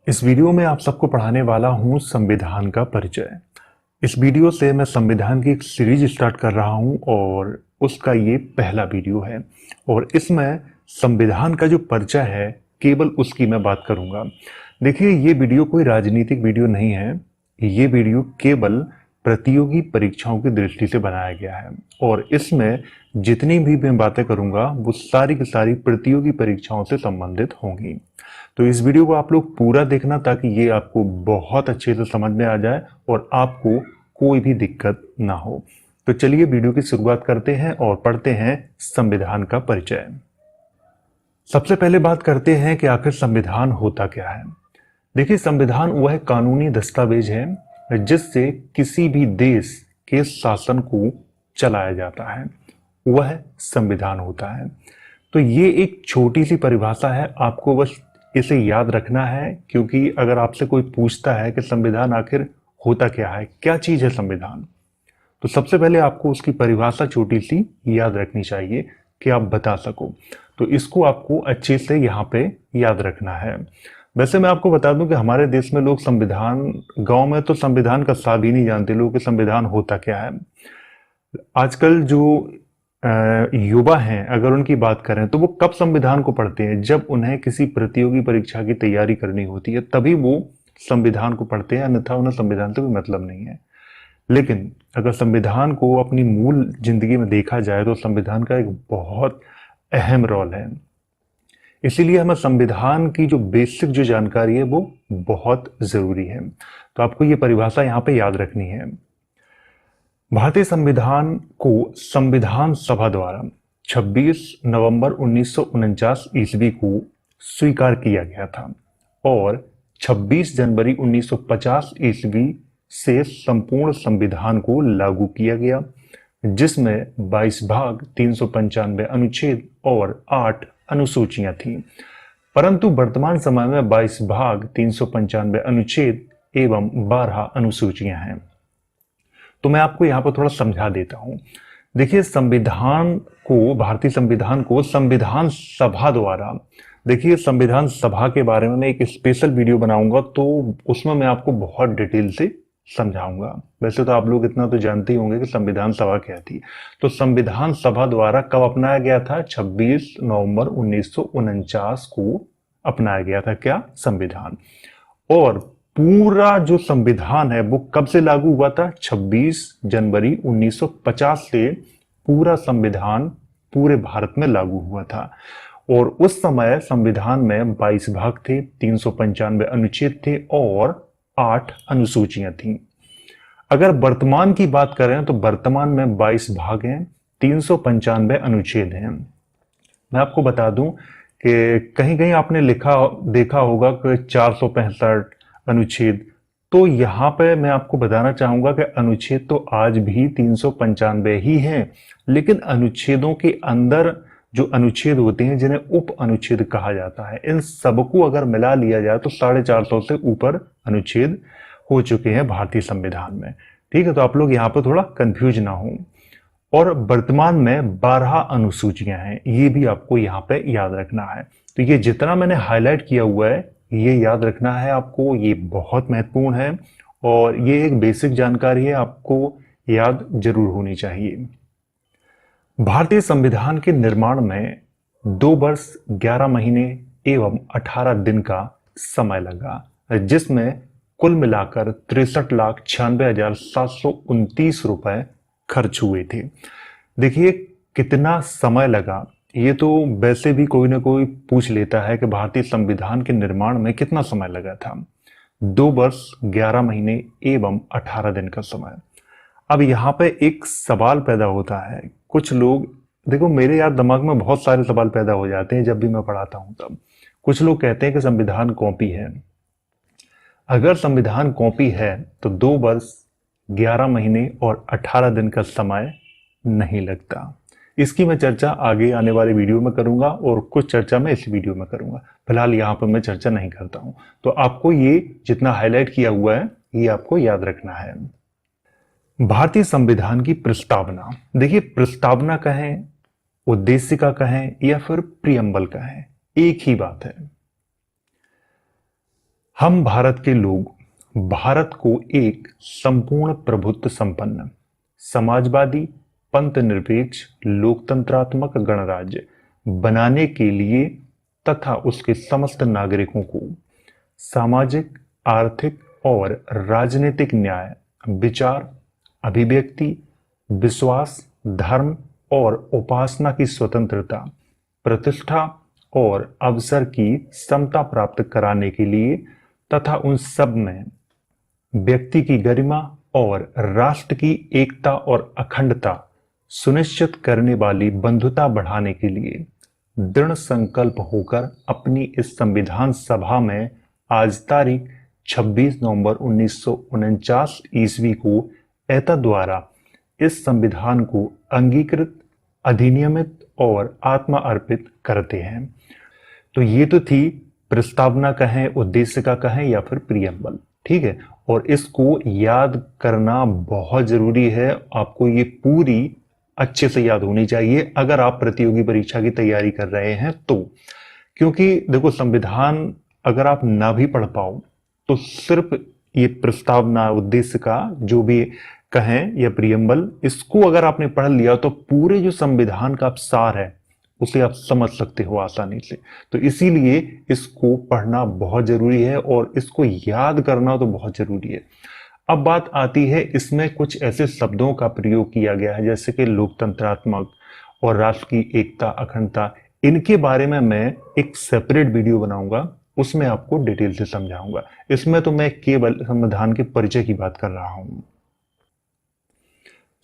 इस वीडियो में आप सबको पढ़ाने वाला हूं संविधान का परिचय। इस वीडियो से मैं संविधान की एक सीरीज स्टार्ट कर रहा हूं और उसका ये पहला वीडियो है और इसमें संविधान का जो परिचय है केवल उसकी मैं बात करूंगा। देखिए, ये वीडियो कोई राजनीतिक वीडियो नहीं है। ये वीडियो केवल प्रतियोगी परीक्षाओं की दृष्टि से बनाया गया है और इसमें जितनी भी मैं बातें करूंगा वो सारी की सारी प्रतियोगी परीक्षाओं से संबंधित होंगी। तो इस वीडियो को आप लोग पूरा देखना ताकि ये आपको बहुत अच्छे से समझ में आ जाए और आपको कोई भी दिक्कत ना हो। तो चलिए वीडियो की शुरुआत करते हैं और पढ़ते हैं संविधान का परिचय। सबसे पहले बात करते हैं कि आखिर संविधान होता क्या है। देखिए, संविधान वह कानूनी दस्तावेज है जिससे किसी भी देश के शासन को चलाया जाता है, वह संविधान होता है। तो ये एक छोटी सी परिभाषा है, आपको बस इसे याद रखना है, क्योंकि अगर आपसे कोई पूछता है कि संविधान आखिर होता क्या है, क्या चीज है संविधान, तो सबसे पहले आपको उसकी परिभाषा छोटी सी याद रखनी चाहिए कि आप बता सको। तो इसको आपको अच्छे से यहाँ पे याद रखना है। वैसे मैं आपको बता दूं कि हमारे देश में लोग संविधान, गांव में तो संविधान का सार ही नहीं जानते लोग कि संविधान होता क्या है। आजकल जो युवा हैं, अगर उनकी बात करें तो वो कब संविधान को पढ़ते हैं, जब उन्हें किसी प्रतियोगी परीक्षा की तैयारी करनी होती है तभी वो संविधान को पढ़ते हैं, अन्यथा उन्हें संविधान से कोई मतलब नहीं है। लेकिन अगर संविधान को अपनी मूल जिंदगी में देखा जाए तो संविधान का एक बहुत अहम रोल है। इसीलिए हमें संविधान की जो बेसिक जो जानकारी है वो बहुत जरूरी है। तो आपको ये परिभाषा यहाँ पे याद रखनी है। भारतीय संविधान को संविधान सभा द्वारा 26 नवंबर 1949 ईस्वी को स्वीकार किया गया था और 26 जनवरी 1950 ईस्वी से संपूर्ण संविधान को लागू किया गया, जिसमें 22 भाग, 395 अनुच्छेद और 8 अनुसूचियां थीं। परंतु वर्तमान समय में 22 भाग, 395 अनुच्छेद एवं 12 अनुसूचियां हैं। तो मैं आपको यहाँ पर थोड़ा समझा देता हूँ। देखिए, संविधान को, भारतीय संविधान को संविधान सभा द्वारा, देखिए संविधान सभा के बारे में मैं एक स्पेशल वीडियो बनाऊंगा तो उसमें मैं आपको बहुत डिटेल से समझाऊंगा। वैसे तो आप लोग इतना तो जानते ही होंगे कि संविधान सभा क्या थी। तो संविधान सभा द्वारा कब अपनाया गया था? 26 नवंबर 1949 को अपनाया गया था क्या? संविधान। और पूरा जो संविधान है वो कब से लागू हुआ था? 26 जनवरी 1950 से पूरा संविधान पूरे भारत में लागू हुआ था। और उस समय संविधान में 22 भाग थे, 395 अनुच्छेद थे और 8 अनुसूचियां थीं। अगर वर्तमान की बात करें तो वर्तमान में 22 भाग हैं, 395 अनुच्छेद हैं। मैं आपको बता दूं कि कहीं कहीं आपने देखा होगा कि 465 अनुच्छेद। तो यहाँ पे मैं आपको बताना चाहूंगा कि अनुच्छेद तो आज भी 395 ही हैं, लेकिन अनुच्छेदों के अंदर जो अनुच्छेद होते हैं जिन्हें उप अनुच्छेद कहा जाता है, इन सबको अगर मिला लिया जाए तो 450 से ऊपर अनुच्छेद हो चुके हैं भारतीय संविधान में। ठीक है, तो आप लोग यहाँ पर थोड़ा कंफ्यूज ना हो। और वर्तमान में 12 अनुसूचियां हैं, ये भी आपको यहाँ पे याद रखना है। तो ये जितना मैंने हाईलाइट किया हुआ है ये याद रखना है आपको, ये बहुत महत्वपूर्ण है और ये एक बेसिक जानकारी है, आपको याद जरूर होनी चाहिए। भारतीय संविधान के निर्माण में 2 वर्ष 11 महीने एवं 18 दिन का समय लगा, जिसमें कुल मिलाकर 63,96,729 रुपए खर्च हुए थे। देखिए कितना समय लगा, ये तो वैसे भी कोई ना कोई पूछ लेता है कि भारतीय संविधान के निर्माण में कितना समय लगा था। 2 वर्ष 11 महीने एवं 18 दिन का समय। अब यहाँ पे एक सवाल पैदा होता है, कुछ लोग, देखो मेरे यार दिमाग में बहुत सारे सवाल पैदा हो जाते हैं जब भी मैं पढ़ाता हूँ तब। कुछ लोग कहते हैं कि संविधान कॉपी है। अगर संविधान कॉपी है तो 2 वर्ष 11 महीने और 18 दिन का समय नहीं लगता। इसकी मैं चर्चा आगे आने वाले वीडियो में करूंगा और कुछ चर्चा मैं इस वीडियो में करूंगा। फिलहाल यहाँ पर मैं चर्चा नहीं करता हूं। तो आपको ये जितना हाईलाइट किया हुआ है ये आपको याद रखना है। भारतीय संविधान की प्रस्तावना, देखिए प्रस्तावना कहें, उद्देशिका कहें या फिर प्रियम्बल कहें, एक ही बात है। हम भारत के लोग भारत को एक संपूर्ण प्रभुत्व संपन्न, समाजवादी, पंथ निरपेक्ष, लोकतंत्रात्मक गणराज्य बनाने के लिए तथा उसके समस्त नागरिकों को सामाजिक, आर्थिक और राजनीतिक न्याय, विचार, अभिव्यक्ति, विश्वास, धर्म और उपासना की स्वतंत्रता, प्रतिष्ठा और अवसर की समता प्राप्त कराने के लिए तथा उन सब में व्यक्ति की गरिमा और राष्ट्र की एकता और अखंडता सुनिश्चित करने वाली बंधुता बढ़ाने के लिए दृढ़ संकल्प होकर अपनी इस संविधान सभा में आज तारीख 26 नवंबर 1949 ईस्वी को एतद द्वारा इस संविधान को अंगीकृत, अधिनियमित और आत्मा अर्पित करते हैं। तो ये तो थी प्रस्तावना कहें, उद्देश्य का कहें या फिर प्रियम्बल, ठीक है। और इसको याद करना बहुत जरूरी है, आपको ये पूरी अच्छे से याद होनी चाहिए अगर आप प्रतियोगी परीक्षा की तैयारी कर रहे हैं तो। क्योंकि देखो, संविधान अगर आप ना भी पढ़ पाओ तो सिर्फ ये प्रस्तावना, उद्देश्य का जो भी कहें या प्रियम्बल, इसको अगर आपने पढ़ लिया तो पूरे जो संविधान का सार है उसे आप समझ सकते हो आसानी से। तो इसीलिए इसको पढ़ना बहुत जरूरी है और इसको याद करना तो बहुत जरूरी है। अब बात आती है, इसमें कुछ ऐसे शब्दों का प्रयोग किया गया है जैसे कि लोकतंत्रात्मक और राष्ट्र की एकता, अखंडता। इनके बारे में मैं एक सेपरेट वीडियो बनाऊंगा, उसमें आपको डिटेल से समझाऊंगा। इसमें तो मैं केवल संविधान के परिचय की बात कर रहा हूं।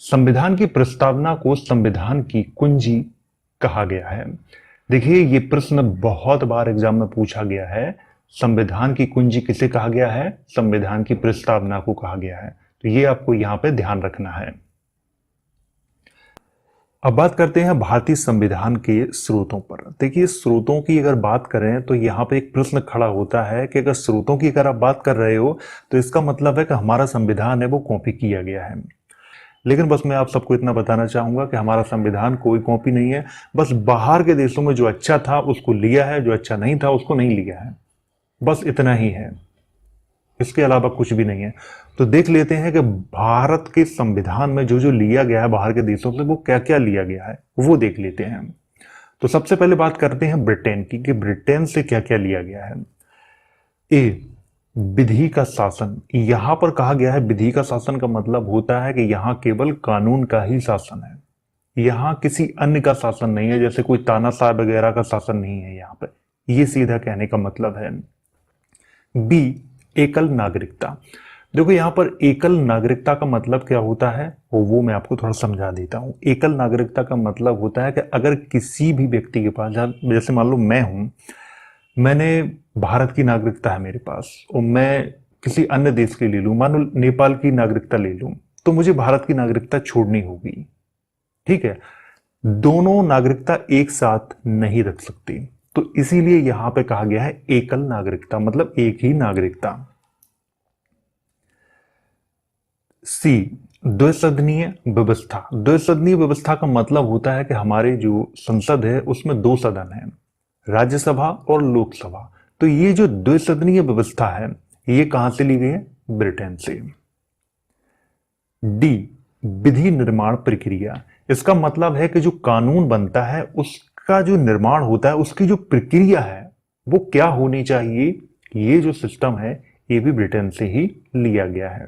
संविधान की प्रस्तावना को संविधान की कुंजी कहा गया है। देखिए, ये प्रश्न बहुत बार एग्जाम में पूछा गया है। संविधान की कुंजी किसे कहा गया है? संविधान की प्रस्तावना को कहा गया है। तो ये आपको यहां पे ध्यान रखना है। अब बात करते हैं भारतीय संविधान के स्रोतों पर। देखिए, स्रोतों की अगर बात करें तो यहाँ पे एक प्रश्न खड़ा होता है कि अगर स्रोतों की अगर आप बात कर रहे हो तो इसका मतलब है कि हमारा संविधान है वो कॉपी किया गया है। लेकिन बस मैं आप सबको इतना बताना चाहूंगा कि हमारा संविधान कोई कॉपी नहीं है। बस बाहर के देशों में जो अच्छा था उसको लिया है, जो अच्छा नहीं था उसको नहीं लिया है, बस इतना ही है, इसके अलावा कुछ भी नहीं है। तो देख लेते हैं कि भारत के संविधान में जो जो लिया गया है बाहर के देशों से, वो क्या क्या लिया गया है वो देख लेते हैं। तो सबसे पहले बात करते हैं ब्रिटेन की, कि ब्रिटेन से क्या क्या लिया गया है। ए, विधि का शासन। यहां पर कहा गया है विधि का शासन का मतलब होता है कि यहां केवल कानून का ही शासन है, यहां किसी अन्य का शासन नहीं है, जैसे कोई तानाशाह वगैरह का शासन नहीं है यहां पे। ये सीधा कहने का मतलब है। बी, एकल नागरिकता। देखो, यहां पर एकल नागरिकता का मतलब क्या होता है वो मैं आपको थोड़ा समझा देता हूं। एकल नागरिकता का मतलब होता है कि अगर किसी भी व्यक्ति के पास, जैसे मान लो मैं हूं, मैंने भारत की नागरिकता है मेरे पास और मैं किसी अन्य देश के ले लूं, मान लो नेपाल की नागरिकता ले लूं, तो मुझे भारत की नागरिकता छोड़नी होगी, ठीक है। दोनों नागरिकता एक साथ नहीं रख सकती, तो इसीलिए यहां पे कहा गया है एकल नागरिकता, मतलब एक ही नागरिकता। सी, द्विसदनीय व्यवस्था। द्विसदनीय व्यवस्था का मतलब होता है कि हमारे जो संसद है उसमें दो सदन है, राज्यसभा और लोकसभा। तो ये जो द्विसदनीय व्यवस्था है ये कहां से ली गई है? ब्रिटेन से। डी, विधि निर्माण प्रक्रिया। इसका मतलब है कि जो कानून बनता है उसका जो निर्माण होता है, उसकी जो प्रक्रिया है वो क्या होनी चाहिए, ये जो सिस्टम है ये भी ब्रिटेन से ही लिया गया है।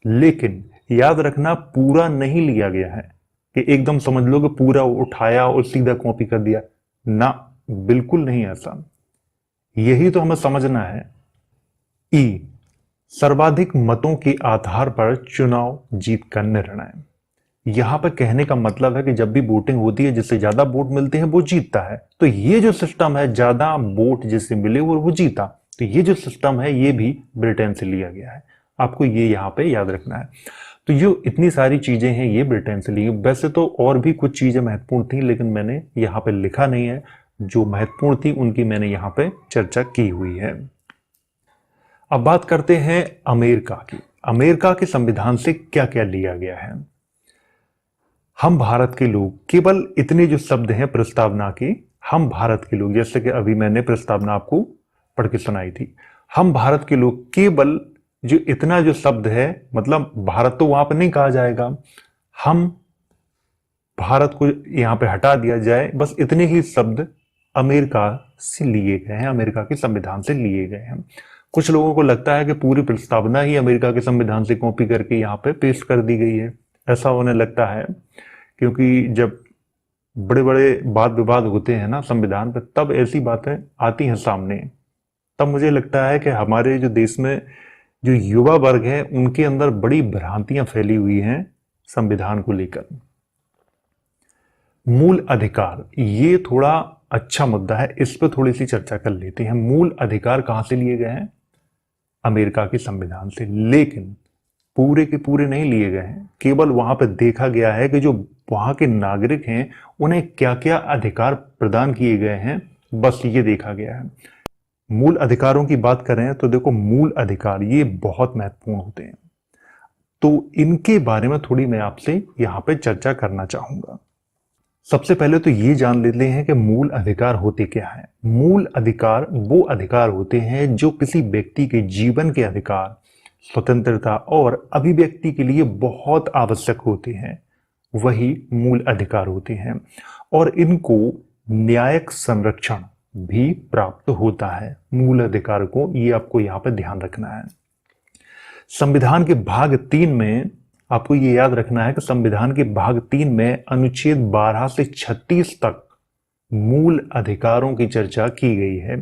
लेकिन याद रखना, पूरा नहीं लिया गया है कि एकदम समझ लो कि पूरा उठाया और सीधा कॉपी कर दिया ना, बिल्कुल नहीं ऐसा। यही तो हमें समझना है। ई, सर्वाधिक मतों के आधार पर चुनाव जीत का निर्णय। यहां पर कहने का मतलब है कि जब भी वोटिंग होती है, जिससे ज्यादा वोट मिलते हैं वो जीतता है। तो ये जो सिस्टम है, ज्यादा वोट जिससे मिले वो जीता, तो ये जो सिस्टम है ये भी ब्रिटेन से लिया गया है। आपको ये यहां पे याद रखना है। तो जो इतनी सारी चीजें हैं ये ब्रिटेन से ली। वैसे तो और भी कुछ चीजें महत्वपूर्ण थी, लेकिन मैंने यहाँ पे लिखा नहीं है। जो महत्वपूर्ण थी उनकी मैंने यहां पे चर्चा की हुई है। अब बात करते हैं अमेरिका की। अमेरिका के संविधान से क्या क्या लिया गया है। हम भारत के लोग, केवल इतने जो शब्द हैं प्रस्तावना के, हम भारत के लोग, जैसे कि अभी मैंने प्रस्तावना आपको पढ़ के सुनाई थी। हम भारत के लोग केवल जो इतना जो शब्द है, मतलब भारत तो वहां पर नहीं कहा जाएगा, हम भारत को यहां पे हटा दिया जाए, बस इतने ही शब्द अमेरिका से लिए गए हैं, अमेरिका के संविधान से लिए गए हैं। कुछ लोगों को लगता है कि पूरी प्रस्तावना ही अमेरिका के संविधान से कॉपी करके यहाँ पे पेस्ट कर दी गई है, ऐसा उन्हें लगता है। क्योंकि जब बड़े बड़े वाद विवाद होते हैं ना संविधान पर, तब ऐसी बातें आती हैं सामने। तब मुझे लगता है कि हमारे जो देश में जो युवा वर्ग है उनके अंदर बड़ी भ्रांतियां फैली हुई हैं संविधान को लेकर। मूल अधिकार, ये थोड़ा अच्छा मुद्दा है, इस पर थोड़ी सी चर्चा कर लेते हैं। मूल अधिकार कहां से लिए गए हैं? अमेरिका के संविधान से, लेकिन पूरे के पूरे नहीं लिए गए हैं। केवल वहां पर देखा गया है कि जो वहां के नागरिक हैं उन्हें क्या क्या अधिकार प्रदान किए गए हैं, बस ये देखा गया है। मूल अधिकारों की बात करें तो देखो, मूल अधिकार ये बहुत महत्वपूर्ण होते हैं, तो इनके बारे में थोड़ी मैं आपसे यहां पे चर्चा करना चाहूंगा। सबसे पहले तो ये जान लेते हैं कि मूल अधिकार होते क्या है। मूल अधिकार वो अधिकार होते हैं जो किसी व्यक्ति के जीवन के अधिकार, स्वतंत्रता और अभिव्यक्ति के लिए बहुत आवश्यक होते हैं, वही मूल अधिकार होते हैं। और इनको न्यायिक संरक्षण भी प्राप्त होता है मूल अधिकार को, ये आपको यहाँ पर ध्यान रखना है। संविधान के भाग 3 में आपको ये याद रखना है कि संविधान के भाग 3 में अनुच्छेद 12 से 36 तक मूल अधिकारों की चर्चा की गई है।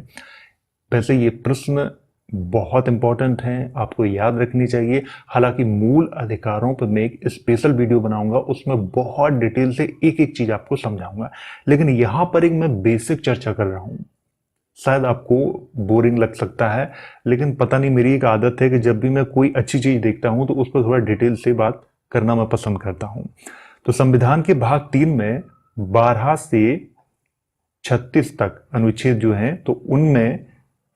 वैसे ये प्रश्न बहुत इंपॉर्टेंट हैं, आपको याद रखनी चाहिए। हालांकि मूल अधिकारों पर मैं एक स्पेशल वीडियो बनाऊंगा, उसमें बहुत डिटेल से एक एक चीज आपको समझाऊंगा, लेकिन यहां पर एक मैं बेसिक चर्चा कर रहा हूं। शायद आपको बोरिंग लग सकता है, लेकिन पता नहीं, मेरी एक आदत है कि जब भी मैं कोई अच्छी चीज देखता हूं तो उस पर थोड़ा डिटेल से बात करना मैं पसंद करता हूं। तो संविधान के भाग 3 में 12 से 36 तक अनुच्छेद जो हैं, तो उनमें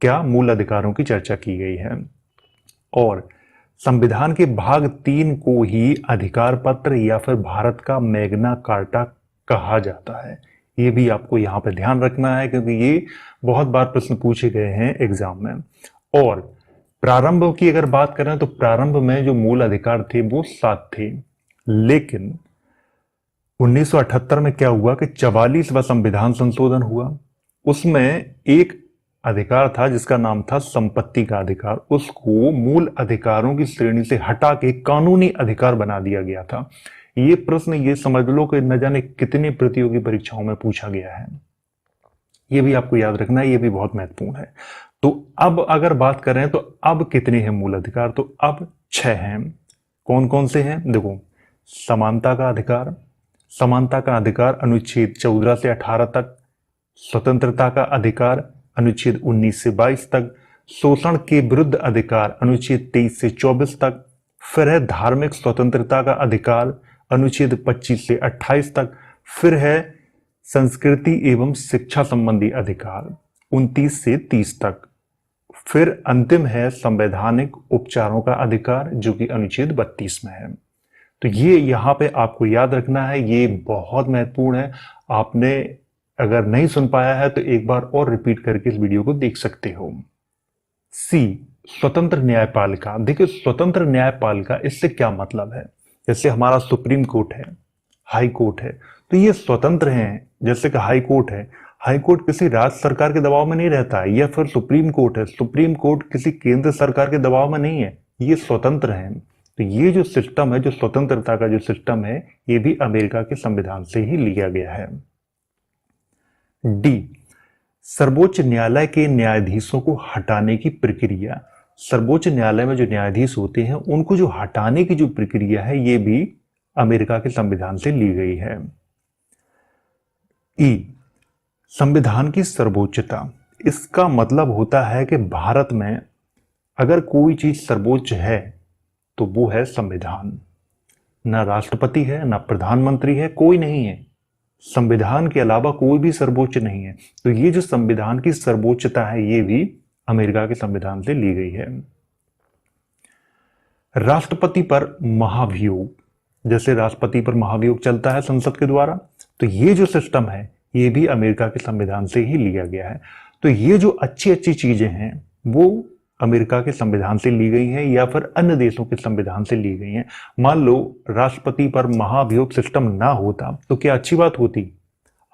क्या मूल अधिकारों की चर्चा की गई है। और संविधान के भाग 3 को ही अधिकार पत्र या फिर भारत का मैग्ना कार्टा कहा जाता है। ये भी आपको यहाँ पे ध्यान रखना है, क्योंकि ये बहुत बार प्रश्न पूछे गए हैं एग्जाम में। और प्रारंभ की अगर बात करें तो प्रारंभ में जो मूल अधिकार थे वो 7 थे, लेकिन 1978 में क्या हुआ कि 44वां संविधान संशोधन हुआ। उसमें एक अधिकार था जिसका नाम था संपत्ति का अधिकार, उसको मूल अधिकारों की श्रेणी से हटा के कानूनी अधिकार बना दिया गया था। ये प्रश्न ये समझ लो कि न जाने कितनी प्रतियोगी परीक्षाओं में पूछा गया है, ये भी आपको याद रखना है, ये भी बहुत महत्वपूर्ण है। तो अब अगर बात करें तो अब कितने हैं मूल अधिकार, तो अब 6 हैं। कौन कौन से हैं? देखो, समानता का अधिकार, समानता का अधिकार अनुच्छेद 14 से 18 तक, स्वतंत्रता का अधिकार अनुच्छेद 19 से 22 तक, शोषण के विरुद्ध अधिकार अनुच्छेद 23 से 24 तक, फिर है धार्मिक स्वतंत्रता का अधिकार अनुच्छेद 25 से 28 तक, फिर है संस्कृति एवं शिक्षा संबंधी अधिकार 29 से 30 तक, फिर अंतिम है संवैधानिक उपचारों का अधिकार जो कि अनुच्छेद 32 में है। तो ये यहाँ पे आपको याद रखना है, ये बहुत महत्वपूर्ण है। आपने अगर नहीं सुन पाया है तो एक बार और रिपीट करके इस वीडियो को देख सकते हो। सी, स्वतंत्र न्यायपालिका। देखिए, स्वतंत्र न्यायपालिका, इससे क्या मतलब है? जैसे हमारा सुप्रीम कोर्ट है, हाई कोर्ट है, तो ये स्वतंत्र हैं। जैसे कि हाई कोर्ट है, हाई कोर्ट किसी राज्य सरकार के दबाव में नहीं रहता है, या फिर सुप्रीम कोर्ट है, सुप्रीम कोर्ट किसी केंद्र सरकार के दबाव में नहीं है, ये स्वतंत्र हैं। तो ये जो सिस्टम है, जो स्वतंत्रता का जो सिस्टम है, ये भी अमेरिका के संविधान से ही लिया गया है। डी, सर्वोच्च न्यायालय के न्यायाधीशों को हटाने की प्रक्रिया। सर्वोच्च न्यायालय में जो न्यायाधीश होते हैं उनको जो हटाने की जो प्रक्रिया है, ये भी अमेरिका के संविधान से ली गई है। ई, संविधान की सर्वोच्चता। इसका मतलब होता है कि भारत में अगर कोई चीज सर्वोच्च है तो वो है संविधान। ना राष्ट्रपति है, ना प्रधानमंत्री है, कोई नहीं है। संविधान के अलावा कोई भी सर्वोच्च नहीं है। तो ये जो संविधान की सर्वोच्चता है, ये भी अमेरिका के संविधान से ली गई है। राष्ट्रपति पर महाभियोग, जैसे राष्ट्रपति पर महाभियोग चलता है संसद के द्वारा, तो ये जो सिस्टम है ये भी अमेरिका के संविधान से ही लिया गया है। तो ये जो अच्छी अच्छी चीजें हैं वो अमेरिका के संविधान से ली गई हैं या फिर अन्य देशों के संविधान से ली गई हैं। मान लो राष्ट्रपति पर महाभियोग सिस्टम ना होता तो क्या अच्छी बात होती?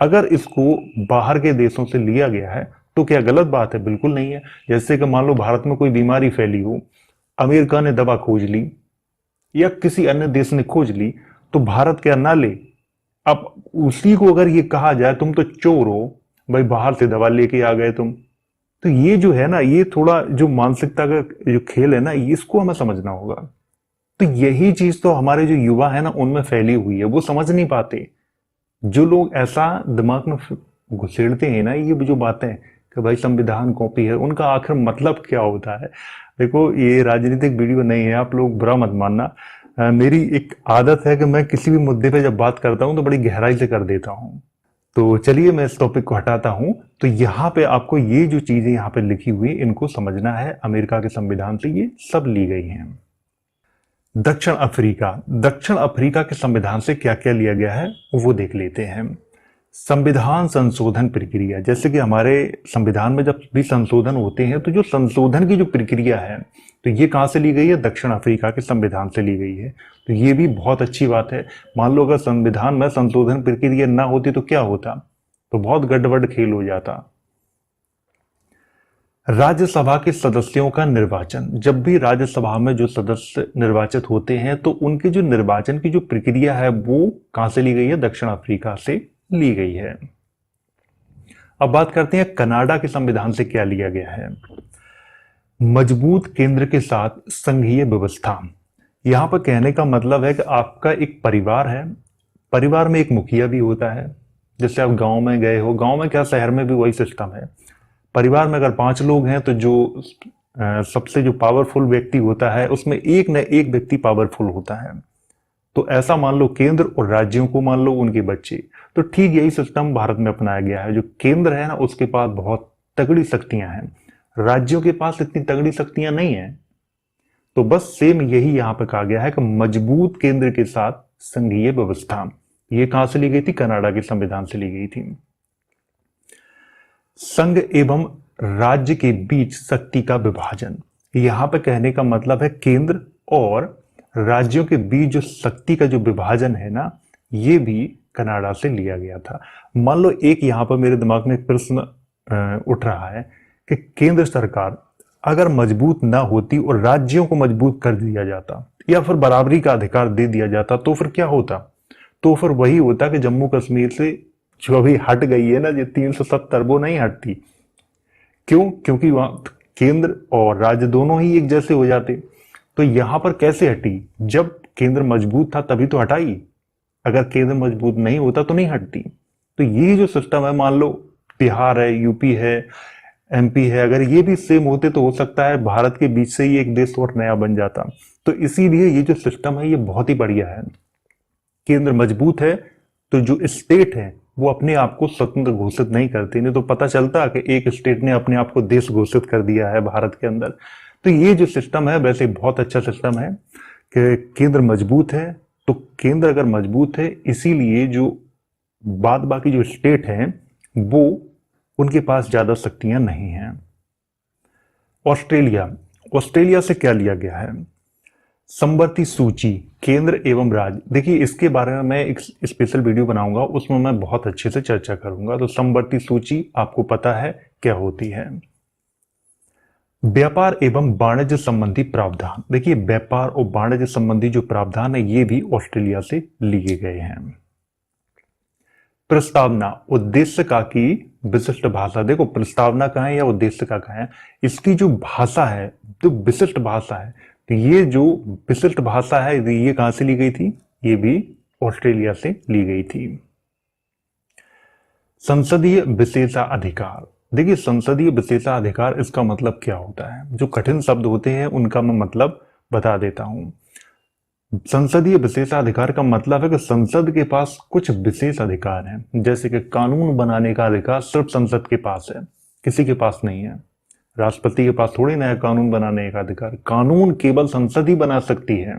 अगर इसको बाहर के देशों से लिया गया है तो क्या गलत बात है? बिल्कुल नहीं है। जैसे कि मान लो भारत में कोई बीमारी फैली हो, अमेरिका ने दवा खोज ली या किसी अन्य देश ने खोज ली, तो भारत क्या ना ले? अब उसी को अगर ये कहा जाए तुम तो चोर हो भाई, बाहर से दवा लेके आ गए तुम, तो ये जो है ना, ये थोड़ा जो मानसिकता का जो खेल है ना, इसको हमें समझना होगा। तो यही चीज तो हमारे जो युवा है ना उनमें फैली हुई है, वो समझ नहीं पाते। जो लोग ऐसा दिमाग में घुसेड़ते हैं ना ये जो बातें कि भाई संविधान कॉपी है, उनका आखिर मतलब क्या होता है? देखो ये राजनीतिक वीडियो नहीं है, आप लोग बुरा मत मानना। मेरी एक आदत है कि मैं किसी भी मुद्दे पे जब बात करता हूं तो बड़ी गहराई से कर देता हूं। तो चलिए मैं इस टॉपिक को हटाता हूं। तो यहाँ पे आपको ये जो चीजें यहाँ पे लिखी हुई इनको समझना है, अमेरिका के संविधान से ये सब ली गई हैं। दक्षिण अफ्रीका के संविधान से क्या क्या लिया गया है वो देख लेते हैं। संविधान संशोधन प्रक्रिया, जैसे कि हमारे संविधान में जब भी संशोधन होते हैं तो जो संशोधन की जो प्रक्रिया है तो ये कहां से ली गई है? दक्षिण अफ्रीका के संविधान से ली गई है। तो ये भी बहुत अच्छी बात है। मान लो अगर संविधान में संशोधन प्रक्रिया ना होती तो क्या होता? तो बहुत गड़बड़ खेल हो जाता। राज्यसभा के सदस्यों का निर्वाचन, जब भी राज्यसभा में जो सदस्य निर्वाचित होते हैं तो उनके जो निर्वाचन की जो प्रक्रिया है वो कहां से ली गई है? दक्षिण अफ्रीका से ली गई है। अब बात करते हैं कनाडा के संविधान से क्या लिया गया है। मजबूत केंद्र के साथ संघीय व्यवस्था। यहां पर कहने का मतलब है कि आपका एक परिवार है, परिवार में एक मुखिया भी होता है। जैसे आप गांव में गए हो, गांव में क्या शहर में भी वही सिस्टम है। परिवार में अगर 5 लोग हैं तो जो सबसे जो पावरफुल व्यक्ति होता है उसमें एक न एक व्यक्ति पावरफुल होता है। तो ऐसा मान लो केंद्र और राज्यों को मान लो उनके बच्चे। तो ठीक यही सिस्टम भारत में अपनाया गया है। जो केंद्र है ना उसके पास बहुत तगड़ी शक्तियां हैं, राज्यों के पास इतनी तगड़ी शक्तियां नहीं है। तो बस सेम यही यहां पे कहा गया है कि मजबूत केंद्र के साथ संघीय व्यवस्था। ये कहां से ली गई थी? कनाडा के संविधान से ली गई थी। संघ एवं राज्य के बीच शक्ति का विभाजन। यहां पे कहने का मतलब है केंद्र और राज्यों के बीच जो शक्ति का जो विभाजन है ना, ये भी कनाडा से लिया गया था। मान लो एक यहां पर मेरे दिमाग में एक प्रश्न उठ रहा है कि केंद्र सरकार अगर मजबूत ना होती और राज्यों को मजबूत कर दिया जाता या फिर बराबरी का अधिकार दे दिया जाता तो फिर क्या होता? तो फिर वही होता कि जम्मू कश्मीर से जो अभी हट गई है ना, जो 370 वो नहीं हटती। क्यों? क्योंकि वहां केंद्र और राज्य दोनों ही एक जैसे हो जाते। तो यहां पर कैसे हटी? जब केंद्र मजबूत था तभी तो हटाई। अगर केंद्र मजबूत नहीं होता तो नहीं हटती। तो ये जो सिस्टम है, मान लो बिहार है, यूपी है, एमपी है, अगर ये भी सेम होते तो हो सकता है भारत के बीच से ही एक देश और नया बन जाता। तो इसीलिए ये जो सिस्टम है ये बहुत ही बढ़िया है। केंद्र मजबूत है तो जो स्टेट है वो अपने आप को स्वतंत्र घोषित नहीं करते, नहीं तो पता चलता कि एक स्टेट ने अपने आप को देश घोषित कर दिया है भारत के अंदर। तो ये जो सिस्टम है वैसे बहुत अच्छा सिस्टम है कि केंद्र मजबूत है। तो केंद्र अगर मजबूत है इसीलिए जो बाद बाकी जो स्टेट हैं वो उनके पास ज्यादा शक्तियां नहीं हैं। ऑस्ट्रेलिया से क्या लिया गया है? समवर्ती सूची, केंद्र एवं राज्य। देखिए इसके बारे में मैं एक स्पेशल वीडियो बनाऊंगा, उसमें मैं बहुत अच्छे से चर्चा करूंगा। तो समवर्ती सूची आपको पता है क्या होती है। व्यापार एवं वाणिज्य संबंधी प्रावधान। देखिए व्यापार और वाणिज्य संबंधी जो प्रावधान है ये भी ऑस्ट्रेलिया से लिए गए हैं। प्रस्तावना, उद्देश्य का की विशिष्ट भाषा। देखो प्रस्तावना का है या उद्देश्य का है, इसकी जो भाषा है जो विशिष्ट भाषा है, तो ये जो विशिष्ट भाषा है ये कहां से ली गई थी? ये भी ऑस्ट्रेलिया से ली गई थी। संसदीय विशेषाधिकार। देखिए संसदीय विशेषाधिकार इसका मतलब क्या होता है? जो कठिन शब्द होते हैं उनका मैं मतलब बता देता हूं। संसदीय विशेषाधिकार का मतलब है कि संसद के पास कुछ विशेष अधिकार हैं, जैसे कि कानून बनाने का अधिकार सिर्फ संसद के पास है, किसी के पास नहीं है। राष्ट्रपति के पास थोड़ी ना है कानून बनाने का अधिकार, कानून केवल संसद ही बना सकती है।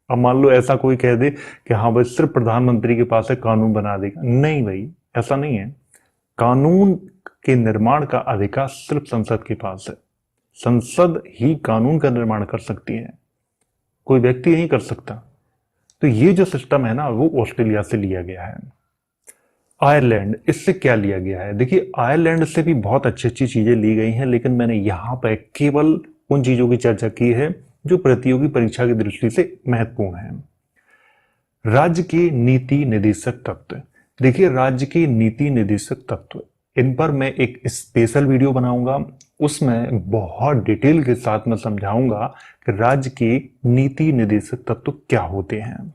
अब मान लो ऐसा कोई कह दे कि हाँ भाई सिर्फ प्रधानमंत्री के पास है कानून बना देगा, नहीं भाई ऐसा नहीं है। कानून के निर्माण का अधिकार सिर्फ संसद के पास है। संसद ही कानून का निर्माण कर सकती है, कोई व्यक्ति नहीं कर सकता। तो ये जो सिस्टम है ना, वो ऑस्ट्रेलिया से लिया गया है। आयरलैंड, इससे क्या लिया गया है? देखिए, आयरलैंड से भी बहुत अच्छी अच्छी चीजें ली गई हैं, लेकिन मैंने यहाँ पर केवल उन चीजों की चर्चा की है जो प्रतियोगी परीक्षा की दृष्टि से महत्वपूर्ण है। राज्य के नीति निदेशक तत्व। देखिए, राज्य के नीति निदेशक तत्व, इन पर मैं एक स्पेशल वीडियो बनाऊंगा। उसमें बहुत डिटेल के साथ मैं समझाऊंगा कि राज्य के नीति निदेशक तत्व क्या होते हैं।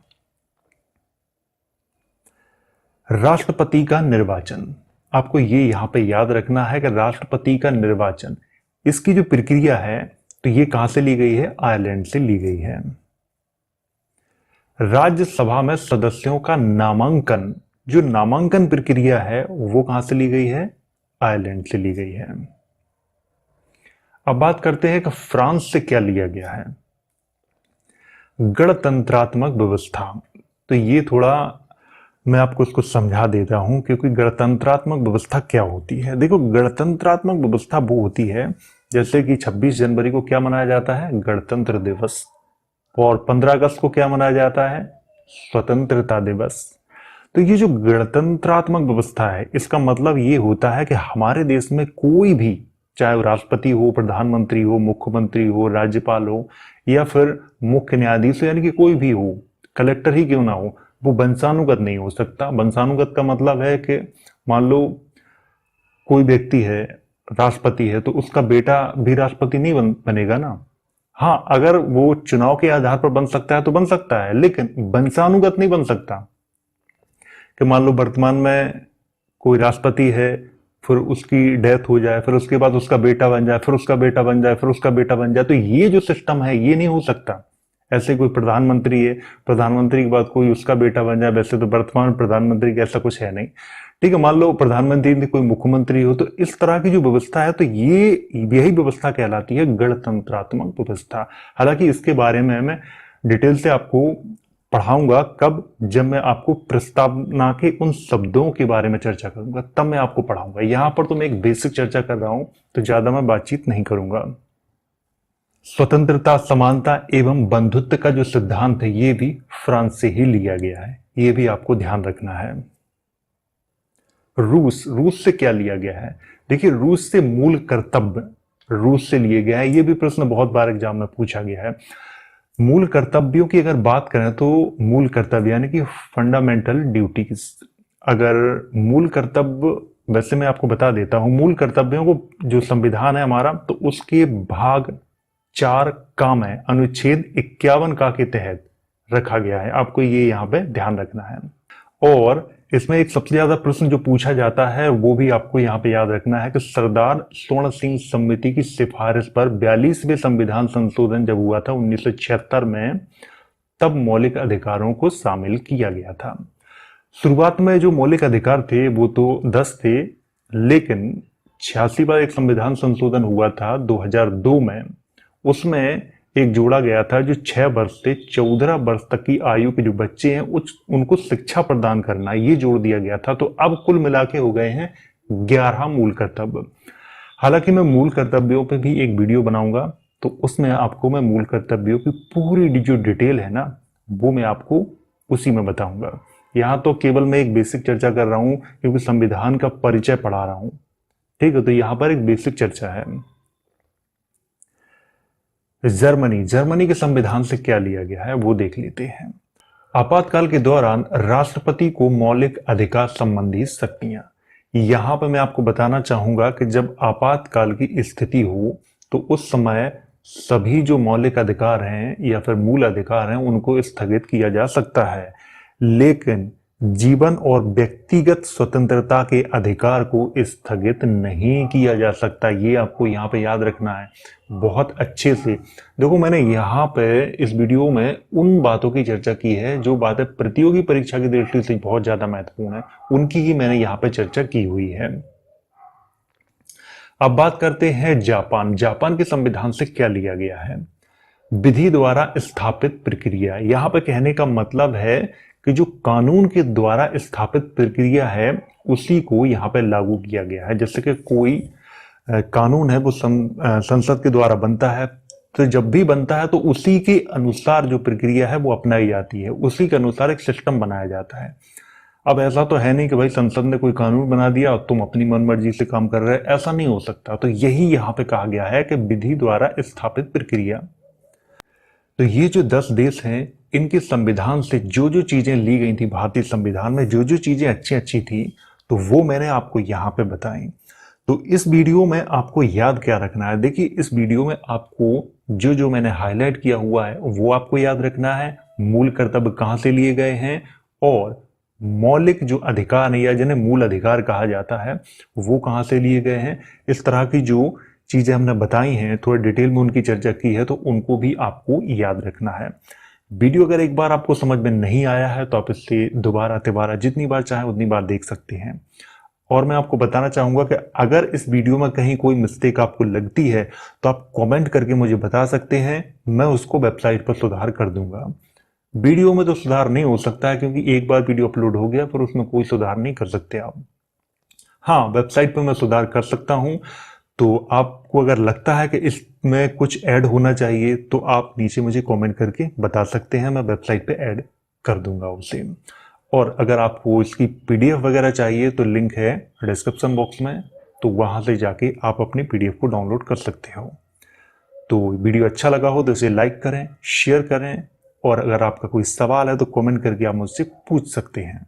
राष्ट्रपति का निर्वाचन, आपको ये यहां पे याद रखना है कि राष्ट्रपति का निर्वाचन, इसकी जो प्रक्रिया है तो ये कहां से ली गई है? आयरलैंड से ली गई है। राज्यसभा में सदस्यों का नामांकन, जो नामांकन प्रक्रिया है वो कहां से ली गई है? आयरलैंड से ली गई है। अब बात करते हैं कि फ्रांस से क्या लिया गया है। गणतंत्रात्मक व्यवस्था, तो ये थोड़ा मैं आपको इसको समझा देता हूं, क्योंकि गणतंत्रात्मक व्यवस्था क्या होती है। देखो, गणतंत्रात्मक व्यवस्था वो होती है जैसे कि 26 जनवरी को क्या मनाया जाता है? गणतंत्र दिवस। और 15 अगस्त को क्या मनाया जाता है? स्वतंत्रता दिवस। तो ये जो गणतंत्रात्मक व्यवस्था है, इसका मतलब ये होता है कि हमारे देश में कोई भी, चाहे वो राष्ट्रपति हो, प्रधानमंत्री हो, मुख्यमंत्री हो, राज्यपाल हो, या फिर मुख्य न्यायाधीश हो, यानी कि कोई भी हो, कलेक्टर ही क्यों ना हो, वो वंशानुगत नहीं हो सकता। वंशानुगत का मतलब है कि मान लो कोई व्यक्ति है, राष्ट्रपति है, तो उसका बेटा भी राष्ट्रपति नहीं बनेगा ना। हाँ, अगर वो चुनाव के आधार पर बन सकता है तो बन सकता है, लेकिन वंशानुगत नहीं बन सकता। कि मान लो वर्तमान में कोई राष्ट्रपति है, फिर उसकी डेथ हो जाए, फिर उसके बाद उसका बेटा बन जाए, फिर उसका बेटा बन जाए, फिर उसका बेटा बन जाए, तो ये जो सिस्टम है ये नहीं हो सकता। ऐसे कोई प्रधानमंत्री है, प्रधानमंत्री के बाद कोई उसका बेटा बन जाए, वैसे तो वर्तमान प्रधानमंत्री का ऐसा कुछ है नहीं। ठीक है, मान लो प्रधानमंत्री ने कोई मुख्यमंत्री हो, तो इस तरह की जो व्यवस्था है, तो ये यही व्यवस्था कहलाती है गणतंत्रात्मक व्यवस्था। हालांकि इसके बारे में मैं डिटेल से आपको पढ़ाऊंगा कब, जब मैं आपको प्रस्तावना के उन शब्दों के बारे में चर्चा करूंगा, तब मैं आपको पढ़ाऊंगा। यहां पर तो मैं एक बेसिक चर्चा कर रहा हूं, तो ज्यादा मैं बातचीत नहीं करूंगा। स्वतंत्रता, समानता एवं बंधुत्व का जो सिद्धांत है, ये भी फ्रांस से ही लिया गया है, ये भी आपको ध्यान रखना है। रूस से क्या लिया गया है? देखिए, रूस से मूल कर्तव्य रूस से लिए गया है। ये भी प्रश्न बहुत बार एग्जाम में पूछा गया है। मूल कर्तव्यों की अगर बात करें तो मूल कर्तव्य यानी कि फंडामेंटल ड्यूटीज, अगर मूल कर्तव्य, वैसे मैं आपको बता देता हूं, मूल कर्तव्यों को जो संविधान है हमारा, तो उसके भाग 4 काम है, अनुच्छेद 51 का के तहत रखा गया है। आपको ये यहाँ पे ध्यान रखना है। और इसमें एक सबसे ज्यादा प्रश्न जो पूछा जाता है वो भी आपको यहाँ पे याद रखना है कि सरदार स्वर्ण सिंह समिति की सिफारिश पर 42वें संविधान संशोधन जब हुआ था 1976 में, तब मौलिक अधिकारों को शामिल किया गया था। शुरुआत में जो मौलिक अधिकार थे वो तो 10 थे, लेकिन 86 बार एक संविधान संशोधन हुआ था 2002 में, उसमें एक जोड़ा गया था जो 6 वर्ष से 14 वर्ष तक की आयु के जो बच्चे हैं उनको शिक्षा प्रदान करना, ये जोड़ दिया गया था। तो अब कुल मिला के हो गए हैं 11 मूल कर्तव्य। हालांकि मैं मूल कर्तव्यों पे भी एक वीडियो बनाऊंगा, तो उसमें आपको मैं मूल कर्तव्यों की पूरी जो डिटेल है ना, वो मैं आपको उसी में बताऊंगा। यहाँ तो केवल मैं एक बेसिक चर्चा कर रहा हूँ, क्योंकि संविधान का परिचय पढ़ा रहा हूँ। ठीक है, तो यहाँ पर एक बेसिक चर्चा है। जर्मनी के संविधान से क्या लिया गया है वो देख लेते हैं। आपातकाल के दौरान राष्ट्रपति को मौलिक अधिकार संबंधी शक्तियां, यहां पर मैं आपको बताना चाहूंगा कि जब आपातकाल की स्थिति हो तो उस समय सभी जो मौलिक अधिकार हैं या फिर मूल अधिकार हैं उनको स्थगित किया जा सकता है, लेकिन जीवन और व्यक्तिगत स्वतंत्रता के अधिकार को स्थगित नहीं किया जा सकता। ये आपको यहाँ पे याद रखना है बहुत अच्छे से। देखो, मैंने यहाँ पे इस वीडियो में उन बातों की चर्चा की है जो बातें प्रतियोगी परीक्षा की दृष्टि से बहुत ज्यादा महत्वपूर्ण है, उनकी ही मैंने यहाँ पे चर्चा की हुई है। अब बात करते हैं जापान के संविधान से क्या लिया गया है। विधि द्वारा स्थापित प्रक्रिया, यहाँ पे कहने का मतलब है कि जो कानून के द्वारा स्थापित प्रक्रिया है उसी को यहाँ पे लागू किया गया है। जैसे कि कोई कानून है वो संसद के द्वारा बनता है। तो जब भी बनता है तो उसी के अनुसार जो प्रक्रिया है वो अपनाई जाती है, उसी के अनुसार एक सिस्टम बनाया जाता है। अब ऐसा तो है नहीं कि भाई संसद ने कोई कानून बना दिया और तुम अपनी मनमर्जी से काम कर रहे हो, ऐसा नहीं हो सकता। तो यही यहाँ पे कहा गया है कि विधि द्वारा स्थापित प्रक्रिया। तो ये जो 10 देश हैं, इनके संविधान से जो जो चीजें ली गई थी, भारतीय संविधान में जो जो चीजें अच्छी अच्छी थी, तो वो मैंने आपको यहाँ पे बताई। तो इस वीडियो में आपको याद क्या रखना है? देखिए, इस वीडियो में आपको जो जो मैंने हाईलाइट किया हुआ है वो आपको याद रखना है। मूल कर्तव्य कहाँ से लिए गए हैं और मौलिक जो अधिकार है या जिन्हें मूल अधिकार कहा जाता है वो कहाँ से लिए गए हैं। इस तरह की जो चीजें हमने बताई हैं, थोड़े डिटेल में उनकी चर्चा की है, तो उनको भी आपको याद रखना है। वीडियो अगर एक बार आपको समझ में नहीं आया है तो आप इससे दोबारा तिबारा जितनी बार चाहें उतनी बार देख सकते हैं। और मैं आपको बताना चाहूंगा कि अगर इस वीडियो में कहीं कोई मिस्टेक आपको लगती है तो आप कमेंट करके मुझे बता सकते हैं, मैं उसको वेबसाइट पर सुधार कर दूंगा। वीडियो में तो सुधार नहीं हो सकता है क्योंकि एक बार वीडियो अपलोड हो गया फिर उसमें कोई सुधार नहीं कर सकते आप। हाँ, वेबसाइट पर मैं सुधार कर सकता हूं। तो आपको अगर लगता है कि इसमें कुछ ऐड होना चाहिए तो आप नीचे मुझे कमेंट करके बता सकते हैं, मैं वेबसाइट पे ऐड कर दूंगा उसे। और अगर आपको इसकी पीडीएफ वगैरह चाहिए तो लिंक है डिस्क्रिप्शन बॉक्स में, तो वहां से जाके आप अपनी पीडीएफ को डाउनलोड कर सकते हो। तो वीडियो अच्छा लगा हो तो इसे लाइक करें, शेयर करें, और अगर आपका कोई सवाल है तो कमेंट करके आप मुझसे पूछ सकते हैं।